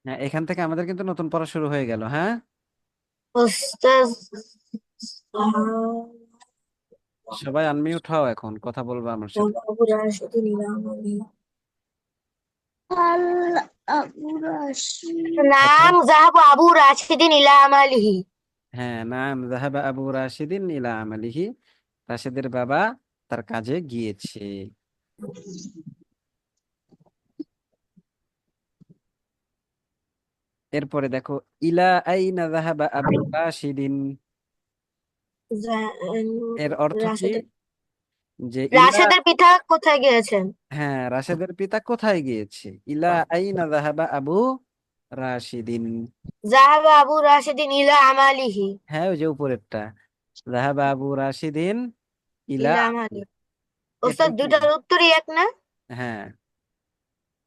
হ্যাঁ, এখান থেকে আমাদের কিন্তু নতুন পড়া শুরু হয়ে গেল। হ্যাঁ, উস্তাদ সবাই আনমিউট হও, এখন কথা বলবো আমার সাথে। আবু রাশিদ নীলামণি আল আবু রাশিদ দেখো, নাম জাহাবু আবু রাশিদিন ইলা আমালিহি। হ্যাঁ, নাম যাহাবা আবু রাশিদিন ইলা আমালিহি, রাশেদের বাবা তার কাজে গিয়েছে। এরপরে দেখো, ইলা আইনা যাহাবা আবু রাশিদিন, এর অর্থ কি? রাশেদের যে ইলা, রাশেদের পিতা কোথায় গিয়েছেন? হ্যাঁ, রাশেদের পিতা কোথায় গিয়েছে? ইলা আইনা যাহাবা আবু রাশিদিন। জাহাবা আবু রাশিদিন ইলা আমালিহি। হ্যাঁ, ওই যে উপরেরটা, যাহাবা আবু রাশিদিন ইলা ইলা আমালিহি। আমালি। এটাই ওস্তাদ কি? দুটার উত্তরই এক না? হ্যাঁ,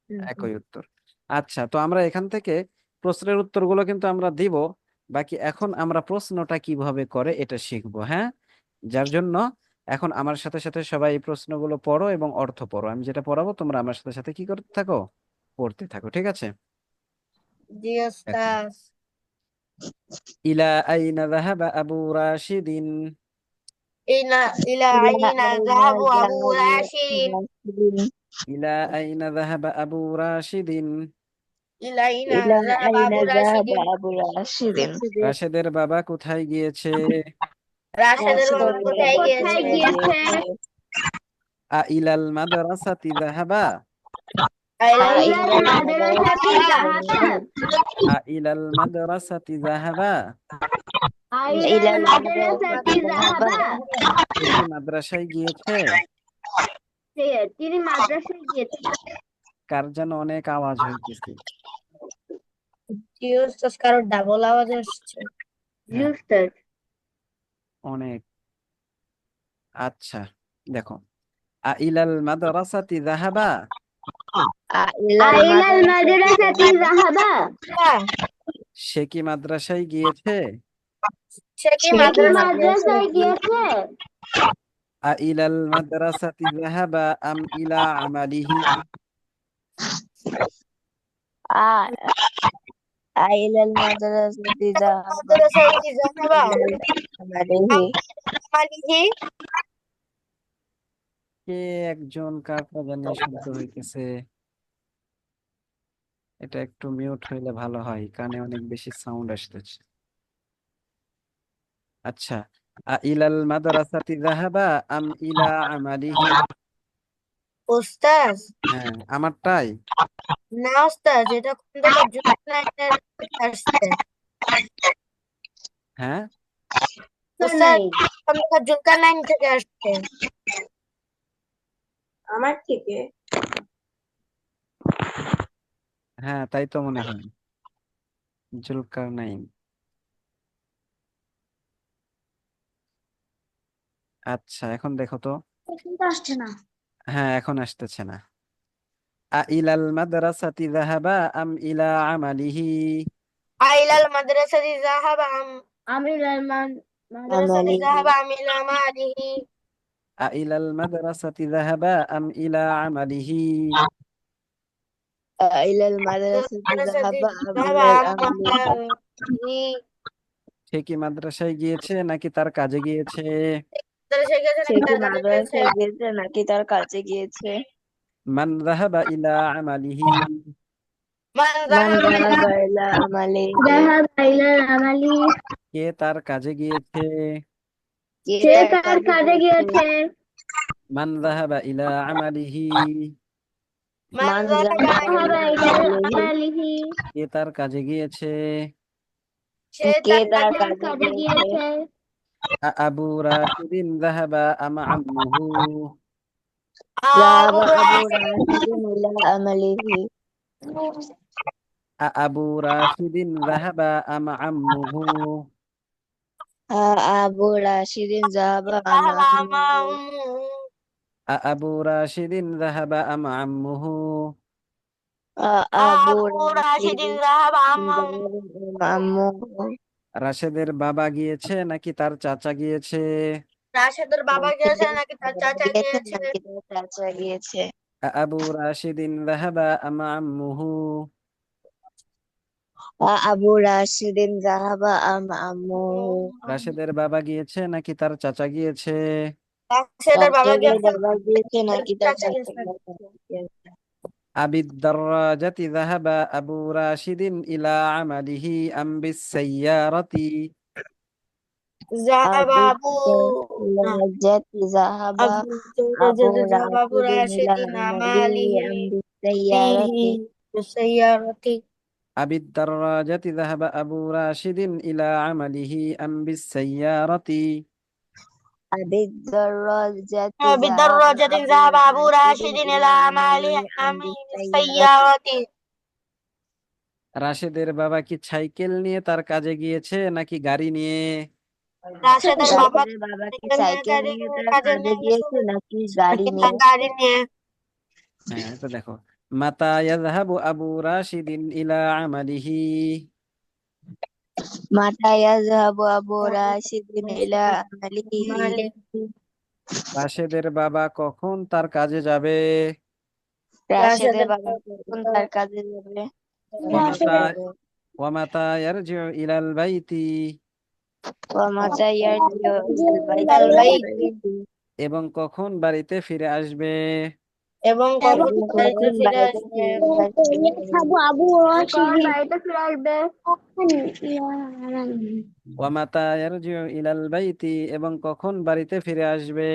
হুম, হুম। একই উত্তর। আচ্ছা, তো আমরা এখান থেকে প্রশ্নের উত্তরগুলো কিন্তু আমরা দিব, বাকি এখন আমরা প্রশ্নটা কিভাবে করে এটা শিখবো। হ্যাঁ, যার জন্য এখন আমার সাথে সাথে সবাই এই প্রশ্নগুলো পড়ো এবং অর্থ পড়ো। আমি যেটা পড়াবো তোমরা আমার সাথে সাথে কি করতে থাকো, পড়তে থাকো, ঠিক আছে? জি দেখো, ওস্তাদ। ইলা আইনা যাহাবা আবু রাশিদিন। ইলা ইলা إلى আইনা أين জাহাবু আবু ذهب রাশিদিন الراشدين ইলা আইনা যাহাবা আবু রাশিদিন। ইলা আইনা إلى জাহাবু أين আবু ذهب রাশিদিন। أبو الراشد রাশেদের বাবা কোথায় গিয়েছে? রাশেদের راشد বাবা কোথায় المدرسة গিয়েছে? جيته ইলাল মাদ্রাসাতি যাহাবা। আইলা إلى المدرسة ذهب ইলাল মাদ্রাসাতি যাহাবা। إلى المدرسة ذهب সে কি মাদ্রাসায় গিয়েছে? তিনি মাদ্রাসায় গিয়েছেন। কার যেন অনেক আওয়াজ হইতেছে। জি ওস্তাদ, কারো ডাবল আওয়াজ আসছে। জি হ্যাঁ, ওস্তাদ। অনেক। আচ্ছা, দেখো, ইলাল মাদ্রাসাতি যাহাবা। إلى আইলাল المدرسة মাদ্রাসাতি ذهب যাহাবা। সে কি মাদ্রাসায় গিয়েছে? সে কি সে কি মাদ্রাসায় মাদ্রাসায় গিয়েছে? ইলাল মাদ্রাসাতি যাহাবা আম ইলা আমালিহি। آه، إلى المدرسة ذهب মাদ্রাসায় যাহাবা إلى عمله আমালিহি। কে একজন কাকা জানি শব্দ হইতেছে, এটা একটু মিউট হইলে ভালো হয়, কানে অনেক বেশি সাউন্ড আসতেছে। আচ্ছা, ইলাল মাদ্রাসাতি যাহাবা আম ইলা আমালিহি। ওস্তাদ, হ্যাঁ, আমারটাই। না ওস্তাদ, এটা খন্দকার জুনায়েদের থেকে আসছে। হ্যাঁ, ওস্তাদ, খন্দকার জুলকারনাইন থেকে আসছে। আমার থেকে? হ্যাঁ, তাই তো মনে হয়, জুলকারনাইন। আচ্ছা, এখন দেখো তো। কিন্তু আসছে না। হ্যাঁ, এখন আসতেছে না। ইলাল মাদ্রাসাতি যাহাবা আম ইলা আমালিহি। আইলাল মাদ্রাসাতি যাহাবা আমিলাল মাদ্রাসাতি عمله যাহাবা আমিলা মালিহি। ইলাল মাদ্রাসাতি যাহাবা আম ইলা আমালিহি। إلى المدرسة মাদ্রাসাতি ذهب أم যাহাবা إلى العمل আমালিহি। সে কি মাদ্রাসায় গিয়েছে নাকি তার কাজে গিয়েছে? মাদ্রাসায় গেছে সে নাকি কি তার কাছে গিয়েছে? মাদ্রাসায় গিয়েছে নাকি তার কাছে গিয়েছে মান যাহাবা ইলা আমালিহি। মান মান যাহাবা ইলা ذهب إلى عمله যাহাবা ইলা আমালি। কে তার কাজে গিয়েছে? কে সে তার তার কাছে কাজে গিয়েছে গিয়েছে। মান যাহাবা ইলা আমালিহি। মান মান যাহাবা যাহাবা ইলা ইলা আমালিহি আমালিহি। কে তার কাজে গিয়েছে? সে কে তার তার কাছে কাজে গিয়েছে গিয়েছে। আবু রাশিদিন যাহাবা আম আম্মুহু। আবু ذهب أبو রাশিদ। راشد إلى عمله আবু রাশিদিন যাহাবা আম আম্মুহু। أبو راشد ذهب যাহাবা أمامه আবু রাশিদিন যাহাবা আম আম্মুহু। أبو আবু راشد রাশিদিন যাহাবা ذهب أمامه রাশেদের বাবা গিয়েছে নাকি তার চাচা গিয়েছে? রাশেদের বাবা গিয়েছে নাকি তার চাচা গিয়েছে গিয়েছে? নাকি তার চাচা গিয়েছে আবু রাশিদিন যাহাবা আম আম্মুহু। আবু রাশিদিন যাহাবা আম আম্মুহু রাশেদের বাবা গিয়েছে নাকি তার চাচা গিয়েছে? রাশেদের বাবা রাশিদের গিয়েছে বাবা গিয়েছে নাকি তার চাচা চাচা গেছে গিয়েছে? আবিদ দাররাজাতি যাহাবা আবু রাশিদিন ইলা আমালিহি আম বিস সাইয়ারাতি? জাহাবা আবু আবু না দাররাজাতি যাহাবা আবু আবু জাহাবা আবু রাশিদিন ইলা রাশেদিন আমালিহি আমালিহি আম বিহি বিসাইয়ারাতি বিসাইয়ারাতি আবিদ দাররাজাতি যাহাবা আবু রাশিদিন ইলা আমালিহি আম বিস সাইয়ারাতি? আবি দাররাজাতি যাহাবা بالدراجة আবু ذهب أبو রাশিদিন راشد ইলা إلى আমালিহি أعماله আম أم বিসাইয়ারাতি بالسيارة রাশেদের বাবা কি সাইকেল নিয়ে তার কাজে গিয়েছে নাকি গাড়ি নিয়ে? রাশেদের বাবা রাশিদের বাবা কি সাইকেল নিয়ে সাইকেল নিয়ে তার কাজে কাজে নিয়ে গেছে গিয়েছে নাকি গাড়ি নাকি তার নিয়ে? গাড়ি নিয়ে হ্যাঁ, তো দেখো, মাতা ইয়াযহাবু আবু রাশিদিন ইলা আমালিহি? মাতা ইয়াযহাবু আবু রাশিদিন ইলা আমালিহি রাশেদের বাবা কখন তার কাজে যাবে? রাশেদের রাশেদের বাবা কখন তার কাজে যাবে? ওয়ামাতা ওয়ামাতা ইয়ারজিউ ইলাল বাইতি? ওয়া মাতা ইয়ারজিউ ইলাল তার বাইতি বাইক এবং কখন বাড়িতে ফিরে আসবে? এবং এবং কখন বাড়িতে কখন ফিরে বাড়িতে আসবে ফিরে আসবে? ওয়ামাতা ইয়ারজিউ ইলাল বাইতি এবং কখন বাড়িতে ফিরে আসবে?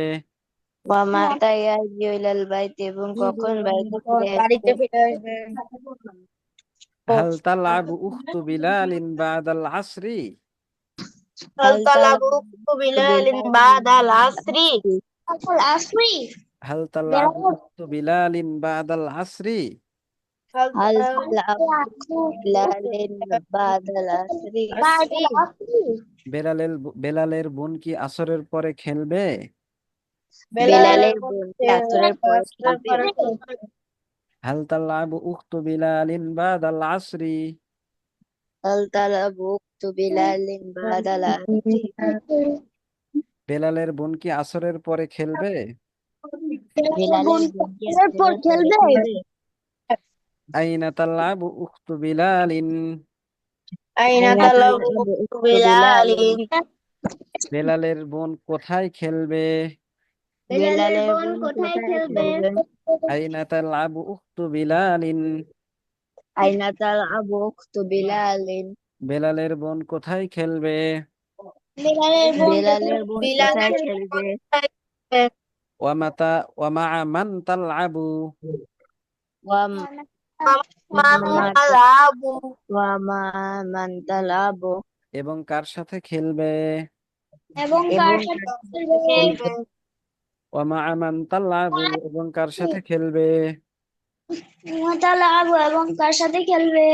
ওয়া মাতা ইয়ারজিউ ইলাল বাইতি এবং কখন বাড়িতে ফিরে আসবে? বাড়িতে ফিরে আসবে হাল তালআবু উখতু বিলালিন বাদাল আসরি? هل হাল طلب তালাবু أخت بلال بعد العصر বিলাল হাল তালআবু উখতু বিলালিন বাদাল আসরি? هل هل طلب تلعب بلال بعد العصر؟ বেলালের বেলালের বোন কি আসরের পরে খেলবে? বেলালের বেলালের বোন কি মধ্যে আসরের পরে আসরের খেলবে? পরে হাল তালআবু উখতু বিলালিন বাদাল আসরি? هل تلعب أخت بلال بعد العصر؟ বেলালের বোন কি আসরের পরে খেলবে? বেলালের বোন কি আসরের পরে খেলবে? আইনা তালআবু উখতু বিলালিন? أين أين طلب تلعب أخت أخت بلال بلال؟ বেলালের বোন কোথায় খেলবে? বেলালের বোন কোথায় খেলবে? আইনা তালআবু উখতু বিলালিন? أين تلعب أخت بلال؟ বেলালের বোন কোথায় খেলবে? বেলালের বোন কোথায় بلال খেলবে? ওয়ামাতা ওয়ামা মান তালআবু? ومع من تلعب ومع من تلعب এবং কার সাথে খেলবে? এবং খেলবে ওয়ামা মান তালআবু এবং কার সাথে খেলবে? এবং কার সাথে খেলবে?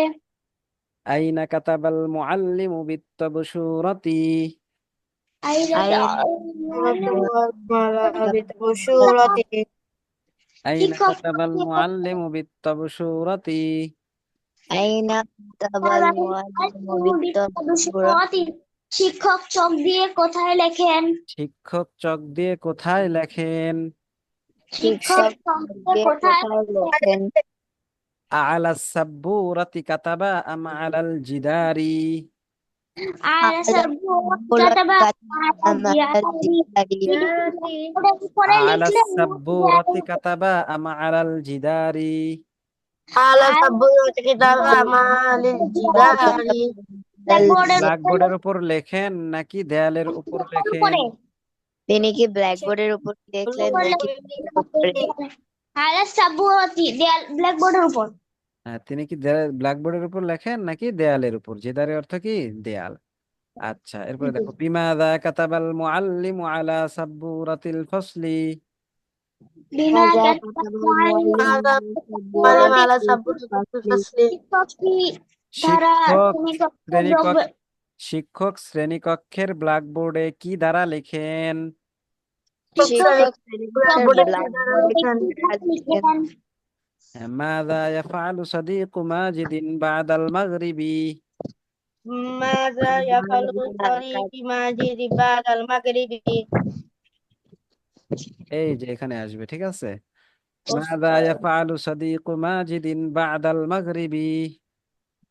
আইনা কাতাবাল মুআল্লিমু বিত্তাবশুরাতি? بشورة আইনা কাতাবাল মুআল্লিমু বিত্তাবশুরাতি? আইন কাতাবাল মুআল্লিমু বিত্তাবশুরাতি? শিক্ষক চক দিয়ে কোথায় লেখেন? শিক্ষক চক দিয়ে কোথায় লেখেন? শিক্ষক চক দিয়ে দিয়ে কোথায় কোথায় লেখেন? আলাস সাব্বুরাতি কাতাবা আম আলাল জিদারি? আর স্যার কাতাবা পরে আলাস লিখলে সাব্বুরাতি কাতাবা আম আলাল জিদারি? على سبورة كتاب أعمال الجدار ব্ল্যাকবোর্ডের ব্ল্যাকবোর্ডের উপর লেখেন নাকি দেয়ালের উপর লেখেন? উপরে তিনি কি ব্ল্যাকবোর্ডের উপর লিখলেন নাকি উপরে? আর সাবুয়াতি দেয়াল ব্ল্যাকবোর্ডের উপর। তিনি কি ব্ল্যাকবোর্ডের উপর লেখেন নাকি দেয়ালের উপর? জিদারি অর্থ কি? দেয়াল। আচ্ছা, এরপরে দেখো, বিমাযা কাতাবাল মুআল্লিমু আলা সাব্বুরাতিল ফসলি? বিমা মাযা কাতাবাল কাতাবাল মুআল্লিম মুআল্লিমু هذا معلم সাব্বুরাতিল على سبورة ফাসলি? الفصل শিক্ষকটি ধারা শিক্ষক শ্রেণীকক্ষে শ্রেণীকক্ষ শিক্ষক শ্রেণীকক্ষের ব্ল্যাকবোর্ডে কি দ্বারা লেখেন? শিক্ষক শ্রেণীকক্ষের blackboard ব্ল্যাকবোর্ডে কি লেখা লিখেন? মাযা ইয়াফআলু সাদীকু মাজিদিন বাদাল মাগরিবি? ماذا يفعل صديق ماجد بعد المغرب এই যে এখানে আসবে, ঠিক আছে? মাযা ইয়াফআলু সাদীকু মাজিদিন বাদাল মাগরিবি?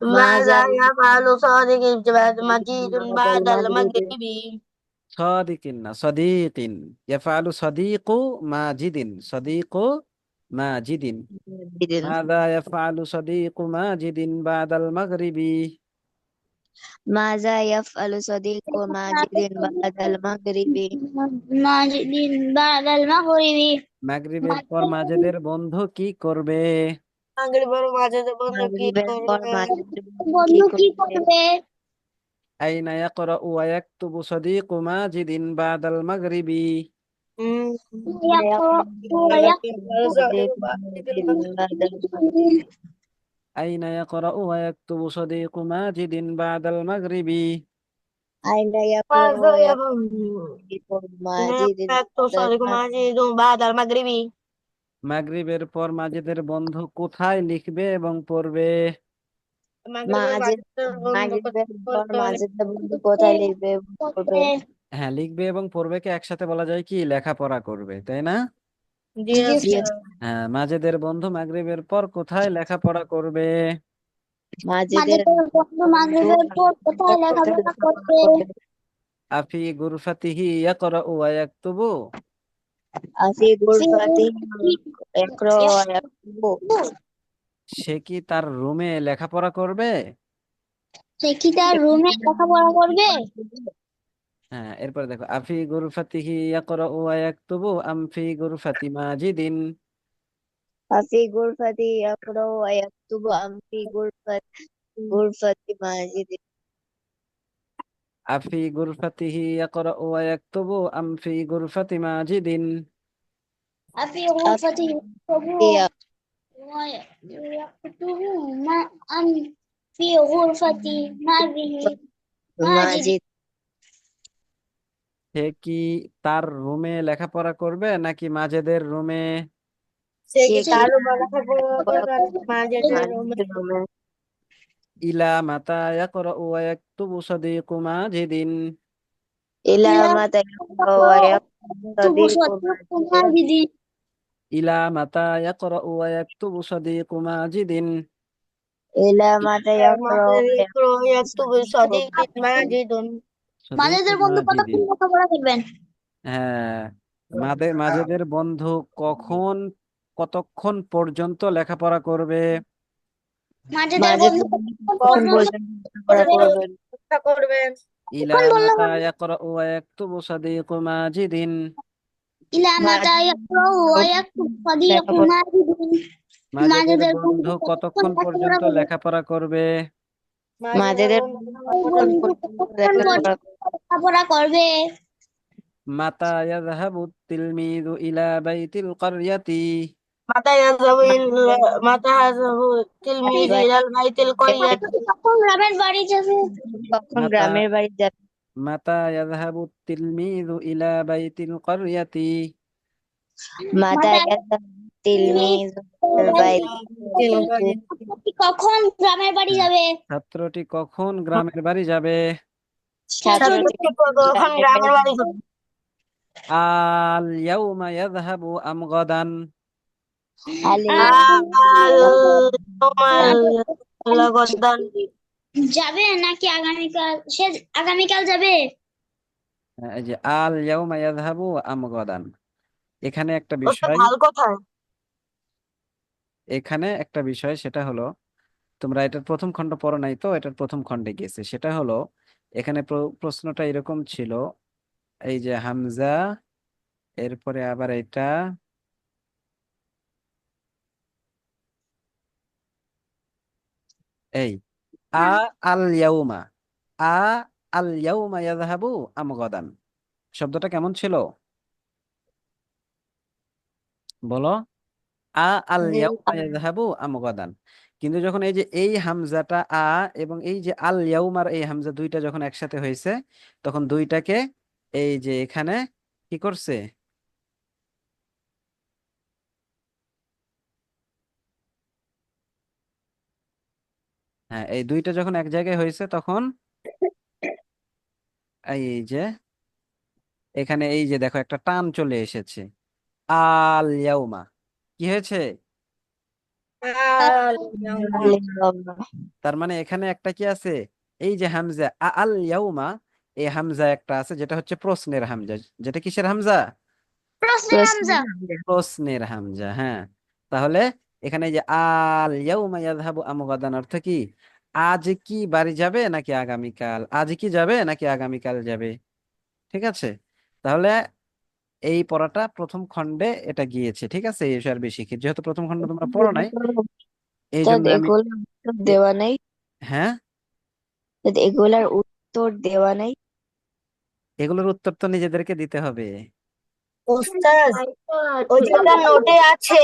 ماذا ماذا يفعل صادق مجيد بعد بعد المغرب المغرب؟ সাদিকিন না সাদিকিন ইয়াফআলু সাদিকু মাজিদিন সাদিকু মাজিদিন مجد মাযা ইয়াফআলু সাদিকু মাজিদিন বাদাল মাগরিবি ماذا يفعل صديق ماجد بعد المغرب ماجد بعد المغرب মাগরিবের পর মাজেদের বন্ধু কি করবে মাগরিবের মাঝে বন্ধু কি মাগরিবের পর করবে? মাগরিব কি বন্ধু কি করবে করবে আইনা ইয়াকরাউ ওয়া ইয়াকতুবু সাদিকু মাজিদিন বাদাল মাগরিবি হুম, صديق ماجد بعد المغرب আইনা ইয়াকরাউ ওয়া ইয়াকতুবু সাদিকু মাজিদিন বাদাল মাগরিবি أين يقرأ মাঝে ويكتب ماجد একটু بعد صادق المغرب مجيد بعد المغرب؟ মাগরিবের পর মাজেদের বন্ধু কোথায় লিখবে এবং পড়বে মাগরিবের মাজিদ মাঝে বন্ধু মাগরিবের পর করতে মাজিদ বন্ধু কোথায় লিখবে এবং পড়বে হ্যাঁ লিখবে এবং পড়বেকে একসাথে বলা যায় কি লেখাপড়া করবে তাই না জি জি জি স্যার। হ্যাঁ মাজেদের বন্ধু মাগরিবের পর কোথায় লেখাপড়া করবে মাজিদের বন্ধু বন্ধু মাগরিবের পর কোথায় কোথায় লেখাপড়া লেখাপড়া করবে করবে আফি গুরফাতিহি ইয়াকরাউ ওয়া ইয়াকতুবু আফি গুরফাতি ইয়াকরা ওয়া ইয়াকতুবু সে কি তার রুমে লেখাপড়া করবে সে কি তার রুমে লেখাপড়া করবে হ্যাঁ এরপর দেখো আফি গুরফাতিহি ইয়াকরাউ ওয়া ইয়াকতুবু আম ফি গুরফাতি মাজিদিন আফি গুরফাতি ইয়াকরা ওয়া ইয়াকতুবু আম ফি গুরফাতি মাজিদ আফি গুরফাতিহি ইয়াকরাউ ওয়া ইয়াকতুবু আম ফি গুরফাতি মাজিদিন أفي غرفته يكتب ويكتب ما أم في غرفة ماجد মাজিদ সে কি তার রুমে লেখাপড়া করবে নাকি মাজেদের রুমে সে সে কি কি কারো লেখাপড়া করবে লেখাপড়া মাঝেদের মাজিদের রুমে ইলা মাতা ইয়াকরাউ ওয়া ইয়াকতুবু সাদিকু মাজিদিন ইলা إلى মাতা ইয়াকরা ওয়া ইয়াকতুবু تبو সাদিকু صديق মাজিদ ماجد ইলা মাতা ইয়াকরাউ ওয়া ইয়াকতুবু সাদিকু মাজিদিন ইলা মাতা ইয়াকরা ওয়া يكتب صديق ماجد সাদিকু মাঝেদের বন্ধু মাজিদিন কতক্ষণ লেখাপড়া করবেন হ্যাঁ মাজেদের বন্ধু কতক্ষণ পর্যন্ত লেখাপড়া করবে মাঝেদের মাজিদ বন্ধু কখন কতক্ষণ পর্যন্ত লেখাপড়া করবে করবেন চেষ্টা করবেন। ইলা বললে মাতা হবে ইয়াকরাউ ওয়া ইয়াকতুবু সাদিকু মাজিদিন إلى متى মাজিদ يقرأ ويكتب صديق লেখাপড়া ماجد মাজেদের মাঝেদের বন্ধু বন্ধু কতক্ষণ কতক্ষণ পর্যন্ত লেখাপড়া করবে লেখাপড়া করবে মাজিদের কখন বন্ধু পর্যন্ত কতক্ষণ লেখাপড়া পর্যন্ত লেখাপড়া করবে মাতা ইয়াযহাবু তিলমিযু ইলা বাইতিল কারইয়াতি متى يذهب التلميذ إلى البيت القرية؟ কখন গ্রামের বাড়ি যাবে কখন মাতা গ্রামের বাড়ি যাবে মাতা ইয়াযহাবু তিলমিযু ইলা বাইতিল কারইয়াতি মাতা ইয়াযহাবু তিলমিযু ইলাল বাইত কখন গ্রামের বাড়ি যাবে ছাত্রটি কখন গ্রামের বাড়ি যাবে ছাত্রটি কখন গ্রামের বাড়ি যাবে? আল ইয়াউমা ইয়াযহাবু আম গাদান আলী গদ্দান যাবে নাকি আগামীকাল সে আগামীকাল যাবে এই যে আল ইয়াউমা ইয়াযহাবু আম গাদান এখানে একটা ওটা বিষয় ভাল কোথায়? সেটা হলো তোমরা এটার প্রথম খণ্ড পড়ো নাই তো এটার প্রথম খণ্ডে গেছে সেটা হলো এখানে প্রশ্নটা এরকম ছিল এই যে হামজা এরপরে আবার এটা এই আ আল ইয়াউমা আ আল ইয়াউমা ইয়াযহাবু আম গাদান শব্দটা কেমন ছিল বলো আ আল ইয়াউমা ইয়াযহাবু আম গাদান কিন্তু যখন এই যে এই হামজাটা এবং এই যে আল ইয়াউমার এই হামজা দুইটা যখন একসাথে হয়েছে তখন দুইটাকে এই যে এখানে কি করছে হ্যাঁ এই দুইটা যখন এক জায়গায় হয়েছে তখন এই যে এখানে এই যে দেখো একটা টান চলে এসেছে আল ইয়াউমা কি হয়েছে اليوم তার মানে এখানে একটা কি আছে, এই যে হামজা আল ইয়াউমা, এই হামজা একটা আছে যেটা হচ্ছে প্রশ্নের হামজা। যেটা কিসের হামজা? প্রশ্নের হামজা। প্রশ্নের হামজা, হ্যাঁ। তাহলে এখানে এই যে আল ইয়াউমা ইয়াযহাবু আম গাদান অর্থ কি? আজ কি বাড়ি যাবে নাকি আগামীকাল? আজ কি যাবে নাকি আগামীকাল যাবে? ঠিক আছে। তাহলে এই পড়াটা প্রথম খণ্ডে এটা গিয়েছে, ঠিক আছে। এই বিষয়ে আর বেশি কি, যেহেতু প্রথম খণ্ড তোমরা পড়ো নাই, এই জন্য আমি এগুলোর উত্তর এ- দেওয়া নেই। হ্যাঁ, এগুলার উত্তর দেওয়া নেই। এগুলোর উত্তর তো নিজেদেরকে দিতে হবে। ওস্তাদ ওই যেটা নোটে আছে,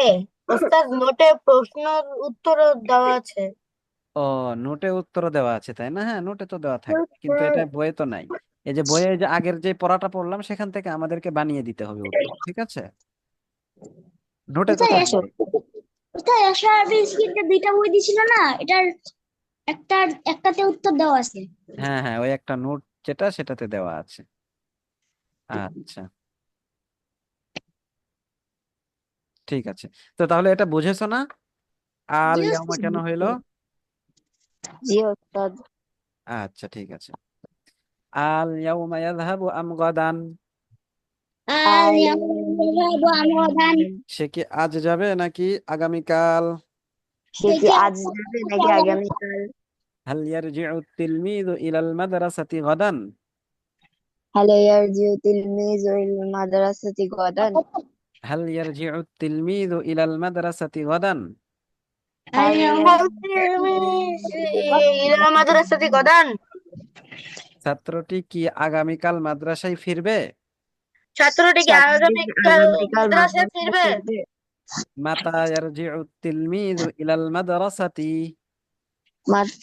ওস্তাদ নোটে প্রশ্ন উত্তর দেওয়া আছে। ও, নোটে উত্তর দেওয়া আছে তাই না? হ্যাঁ, নোটে তো দেওয়া থাকবে, কিন্তু এটা বইয়ে তো নাই। এই যে বইয়ে যে আগের যে পড়াটা পড়লাম সেখান থেকে আমাদেরকে বানিয়ে দিতে হবে উত্তর, ঠিক আছে। নোটে তো কোথায় থাকবে। কোথায় আশরাফি স্কিনটা দুইটা বই দিছিল না, এটার একটাতে উত্তর দেওয়া আছে। হ্যাঁ হ্যাঁ, ওই একটা নোট যেটা সেটাতে দেওয়া আছে। আচ্ছা, ঠিক আছে। তো তাহলে এটা বুঝেছো না, আল জি ইয়াউমা ওস্তাদ। কেন হইলো? জি ওস্তাদ। আচ্ছা, ঠিক আছে। আল ইয়াউমা ইয়াযহাবু আম গাদান, আর ইয়াবু আমওয়াদান। সে কি আজ যাবে নাকি আগামীকাল? সে কি থেকে আজ যাবে নাকি আগামীকাল? হাল ইয়ারজিউ তিলমিযু ইলাল মাদ্রাসাতি গাদান, هل يرجع تلميذ إلى المدرسة غدا؟ হাল ইয়ারজিউ তিলমিযু ইলাল মাদ্রাসাতি গাদান। هل ইলা মাদ্রাসাতি গদান। ছাত্রটি কি আগামীকাল মাদ্রাসায় ফিরবে? ছাত্রটি কি ছাত্রটি কি আগামীকাল আগামীকাল মাদ্রাসায় মাদ্রাসায় ফিরবে? ফিরবে? মাতা ইয়ারজিউ তিলমিযু ইলাল মাদ্রাসাতি, মাতা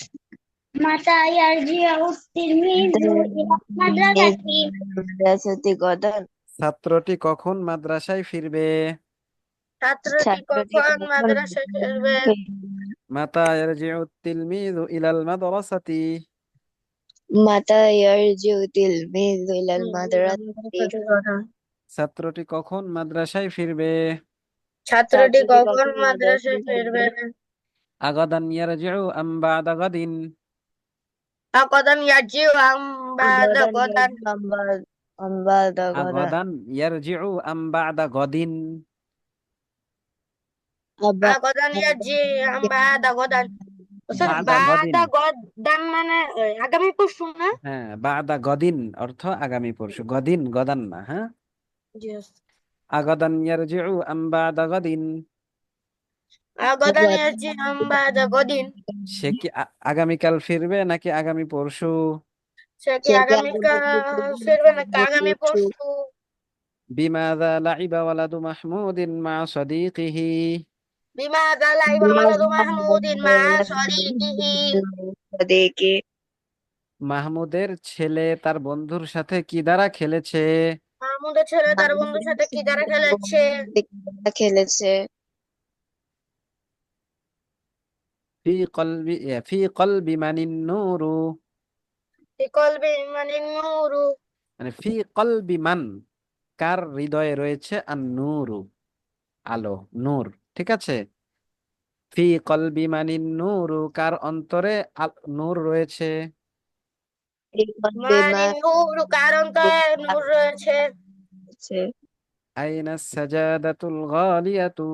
মাতা ইয়ারজিউ তিরমিযু ইলা মাদ্রাসাতি। মাদ্রাসাতে غدا। ছাত্রটি কখন মাদ্রাসায় ফিরবে? ছাত্রটি ছাত্রটি কখন কখন মাদ্রাসায় ফিরবে? ফিরবে? মাতা ইয়ারজিউ তিলমিযু ইলাল মাদ্রাসাতি, মাতা ইয়ারজিউ তিলমিযু ইলাল মাদ্রাসাতি। ছাত্রটি কখন মাদ্রাসায় ফিরবে? ছাত্রটি ছাত্রটি কখন কখন মাদ্রাসায় মাদ্রাসায় ফিরবে? ফিরবে? আগাদান ইয়ারজিউ আম বা'দা গাদিন, কদান ইয়ারজিউ আম বাদা غدا গদান। يرجع أم بعد غدا؟ আগাদান ইয়ারজিউ আম বা'দা গাদিন, কদান ইয়ারজি আম বাদা গদান। ওস্তাদ বা'দা গাদিন, বাদা গদান মানে আগামী পরশু না? হ্যাঁ, বা'দা গাদিন অর্থ আগামী পরশু, গদিন গদান না, হ্যাঁ। জি ওস্তাদ। আগাদান ইয়ারজিউ আম বা'দা গাদিন, কদান ইয়ারজি আম বাদা গদিন। সে কি আগামীকাল ফিরবে নাকি আগামী পরশু? সে কি সে কি আগামীকাল আগামীকাল ফিরবে নাকি ফিরবে আগামী পরশু? পরশু? বিমাযা লাইবা ওয়ালাদু মাহমুদিন মা সাদীকিহি, বিমাযা লাইবা ওয়ালাদু মাহমুদিন মা সদীকিহি। দেখে মাহমুদের ছেলে তার বন্ধুর সাথে কি দ্বারা খেলেছে? মাহমুদের ছেলে তার বন্ধুর সাথে কি দ্বারা খেলেছে? খেলেছে। ফি কলবি ফি কলবি মানিন নূরু, ফি কলবি মানে নূরু। মানে ফি কলবি মান, কার হৃদয়ে রয়েছে আর নূরু, আলো, নূর, ঠিক আছে। ফি কলবি মানিন নূরু, কার অন্তরে নূর রয়েছে? মানে নূরু কারণ তার নূর রয়েছে। আইনা সাজাদাতুল গালিয়াতু,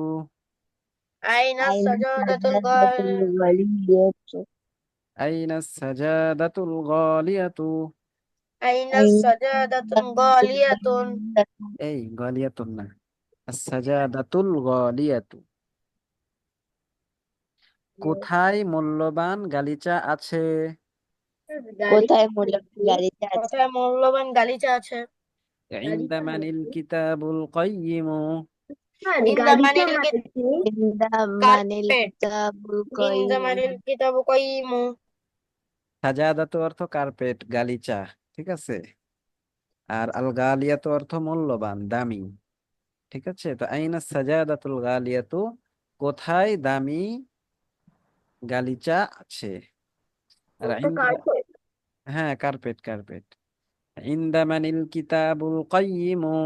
আইনা সাজাদাতুল গাল। আইনা সাজাদাতুল গালিয়াতু, আইনা সাজাদাতুল গালিয়াতুন। এই গালিয়াতুন না, সাজাদাতুল গালিয়াতু। কোথায় মূল্যবান গালিচা আছে? কোথায় মূল্যবান গাড়িতে আছে? কোথায় মূল্যবান গালিচা আছে? ইনদা মানিল কিতাবুল কাইয়িমু, ইনদামানিল ইনদামানিল কার্পেট। কিতাবুল কাইয়িম। ইনদামানিল কিতাবু কাইয়িমু। সাজাদাতু অর্থ কার্পেট, গালিচা, ঠিক আছে। আর আল গালিয়াতু অর্থ মূল্যবান, দামি, ঠিক আছে। তো আইনা সাজাদাতুল গালিয়াতু, কোথায় দামি গালিচা আছে? আর হ্যাঁ, কার্পেট কার্পেট। ইনদা মানিল কিতাবুল কাইয়িমু,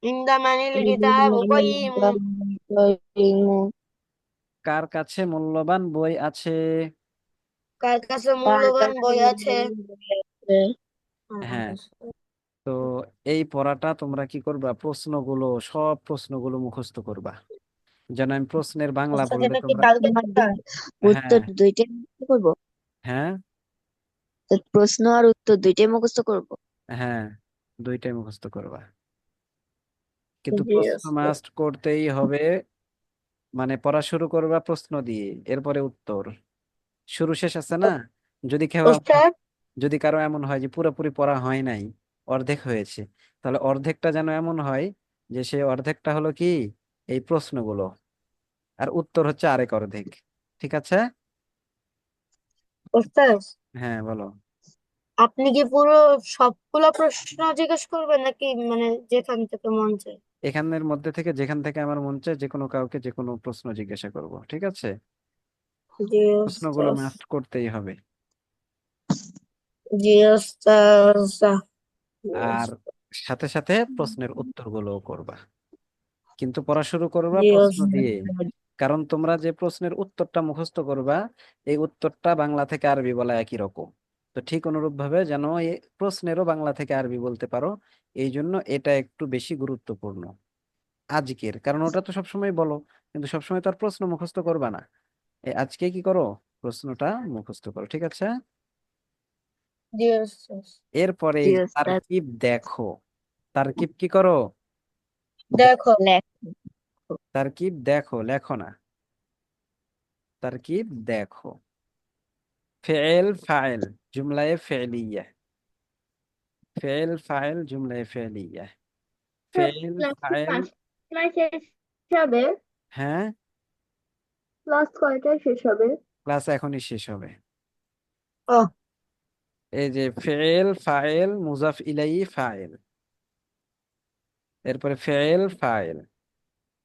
ইনদামানিল কিতাবু কাইয়িমু। কার কাছে মূল্যবান বই আছে? কার কাছে কার মূল্যবান কাছে বই আছে? মূল্যবান বই আছে? হ্যাঁ, তো এই পড়াটা তোমরা কি করবা, প্রশ্নগুলো, সব প্রশ্নগুলো মুখস্থ করবা। যেন আমি প্রশ্নের বাংলা ওস্তাদ, বললে এটা কি তোমরা, কালকে তোমার স্যার? উত্তর হ্যাঁ দুইটাই মুখস্থ করবো? হ্যাঁ তো প্রশ্ন আর উত্তর দুইটাই মুখস্থ করবো? হ্যাঁ, দুইটাই মুখস্থ করবা, কিন্তু জি প্রশ্ন ওস্তাদ। মাস্ট করতেই হবে। মানে পড়া শুরু করবা প্রশ্ন দিয়ে, এরপরে উত্তর। শুরু শেষ আছে না? যদি কেউ ওস্তাদ, যদি কারো এমন হয় যে পুরোপুরি পড়া হয় নাই, অর্ধেক হয়েছে, তাহলে অর্ধেকটা যেন এমন হয় যে সে অর্ধেকটা হলো কি, এই প্রশ্নগুলো, আর উত্তর হচ্ছে আরেক অর্ধেক। ঠিক আছে? ওস্তাদ, হ্যাঁ বলো। আপনি কি পুরো সবগুলা প্রশ্ন জিজ্ঞেস করবেন নাকি মানে যেখান থেকে মন চায়? এখানের মধ্যে থেকে যেখান থেকে আমার মন চায় যে কোনো কাউকে যে কোনো প্রশ্ন জিজ্ঞাসা করব, ঠিক আছে? জি প্রশ্নগুলো ওস্তাদ। মাস্ট করতেই হবে। জি ওস্তাদ। জি আর ওস্তাদ। সাথে সাথে প্রশ্নের উত্তরগুলোও করবা, কিন্তু পড়া শুরু করবা জি প্রশ্ন ওস্তাদ। দিয়ে। কারণ তোমরা যে প্রশ্নের উত্তরটা মুখস্থ করবা, এই উত্তরটা বাংলা থেকে আরবি বলা একই রকম। তো ঠিক অনুরূপ ভাবে যেন এই প্রশ্নেরও বাংলা থেকে আরবি বলতে পারো, এই জন্য এটা একটু বেশি গুরুত্বপূর্ণ আজকের। কারণ ওটা তো সবসময় বলো, কিন্তু সবসময় তো আর প্রশ্ন মুখস্থ করবা না। এই আজকে কি করো, প্রশ্নটা মুখস্থ করো, ঠিক আছে? জি ওস্তাদ। এরপরে জি এই যে ওস্তাদ। তারকিব দেখো, তারকিব কি করো, দেখো। লেখো। তারকিব দেখো, লেখো না, তারকিব দেখো। فعل فاعل جملة فعلية، فعل فاعل جملة فعلية، فعل فاعل। ক্লাস শেষ হবে। হ্যাঁ, ক্লাস কয়টায় শেষ হবে? ক্লাস এখনই শেষ হবে। ও, এই যে ফেল ফাইল মুজাফ ইলাই ফাইল, এরপরে fail file,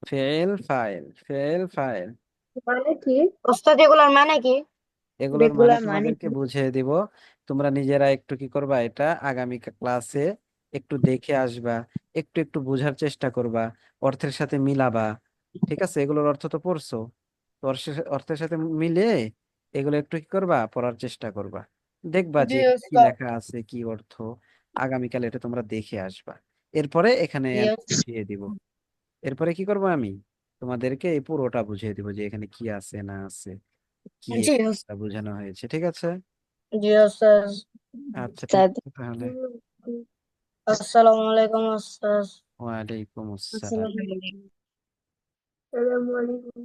fail file, fail file. মানে কি? ওস্তাদ, এগুলার মানে কি? এগুলোর মানে এগুলার মানে তোমাদেরকে কি? বুঝিয়ে দিব। তোমরা নিজেরা একটু কি করবা, এটা আগামী ক্লাসে একটু দেখে আসবা, একটু একটু বোঝার চেষ্টা করবা, অর্থের সাথে মিলাবা। ঠিক আছে? এগুলোর অর্থ তো পড়ছো, তো অর্থের সাথে মিলে এগুলো একটু কি করবা, পড়ার চেষ্টা করবা। দেখবা যে জি এখানে কি ওস্তাদ। লেখা আছে, কি অর্থ। আগামীকাল এটা তোমরা দেখে আসবা। এরপরে এখানে জি আমি ওস্তাদ। বুঝিয়ে দিব। এরপরে কি করবো, আমি তোমাদেরকে এই পুরোটা বুঝিয়ে দিব যে এখানে কি আছে না আছে, কি জি তা বোঝানো হয়েছে। ঠিক আছে? জি ওস্তাদ। আচ্ছা ঠিক ওস্তাদ। আছে তাহলে। আসসালামু আলাইকুম ওস্তাদ। ওয়ালাইকুম আসসালাম। আসসালামু আলাইকুম। আসসালামু আলাইকুম।